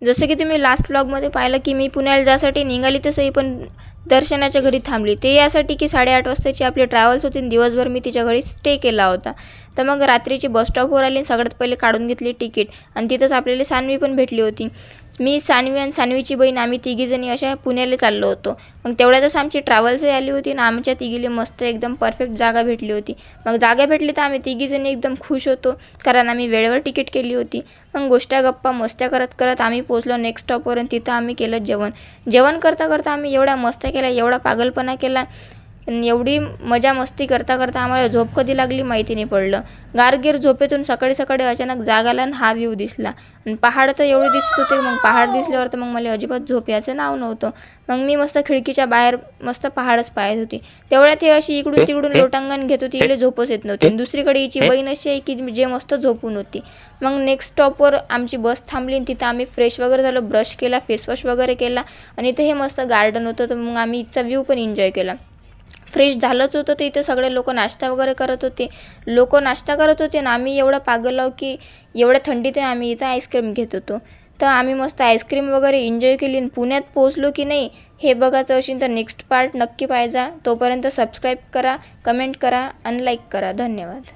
जसं की तुम्ही लास्ट व्लॉगमध्ये पाहिलं की मी पुण्याला जायसाठी निघाली तसंही पण दर्शनाच्या घरी थांबली. ते यासाठी की 8:30 वाजताची आपली ट्रॅव्हल्स होती आणि दिवसभर मी तिच्या घरी स्टे केला होता. तर मग रात्रीची बस स्टॉपवर आली आणि सगळ्यात पहिले काढून घेतली तिकीट आणि तिथंच आपल्याला सान्वी पण भेटली होती. मी, सान्वी आणि सान्वीची बहीण आम्ही तिघीजणी अशा पुण्याला चाललो होतो. मग तेवढ्यातच आमची ट्रॅव्हल्सही आली होती आणि आमच्या तिघीला मस्त एकदम परफेक्ट जागा भेटली होती. मग जागा भेटली तर आम्ही तिघीजणी एकदम खुश होतो, कारण आम्ही वेळेवर तिकीट केली होती. मग गोष्टी गप्पा मस्त्या करत करत आम्ही पोहोचलो नेक्स्ट स्टॉपवर आणि तिथं आम्ही केलं जेवण. जेवण करता करता आम्ही एवढ्या मस्त्या केल्या, एवढा पागलपणा केला आणि एवढी मजा मस्ती करता करता आम्हाला झोप कधी लागली माहिती नाही पडलं. गारगीर झोपेतून सकाळी सकाळी अचानक जाग आला आणि हा व्ह्यू दिसला आणि पहाड तर एवढे दिसत होते. मग पहाड दिसल्यावर तर मग मला अजिबात झोप याचं नाव नव्हतं. मग मी मस्त खिडकीच्या बाहेर मस्त पहाडच पाहत होती. तेवढ्यात ही अशी इकडून तिकडून लोटांगण घेत होती, इकडे झोपच येत नव्हती. आणि दुसरीकडे हिची बहीण अशी आहे की जे मस्त झोपून होती. मग नेक्स्ट स्टॉपवर आमची बस थांबली आणि तिथं आम्ही फ्रेश वगैरे झालो, ब्रश केला, फेसवॉश वगैरे केला आणि इथं हे मस्त गार्डन होतं. तर मग आम्ही इथचा व्ह्यू पण एन्जॉय केला. फ्रेश झालंच होतं तर इथं सगळे लोक नाश्ता वगैरे करत होते. आणि आम्ही एवढं पागल आहो की एवढ्या थंडीत आम्ही इथं आईस्क्रीम घेत होतो. तर आम्ही मस्त आईस्क्रीम वगैरे एन्जॉय केली आणि पुण्यात पोहोचलो की नाही हे बघायचं असेल तर नेक्स्ट पार्ट नक्की पाहायचा. तोपर्यंत सबस्क्राईब करा, कमेंट करा आणि लाईक करा. धन्यवाद.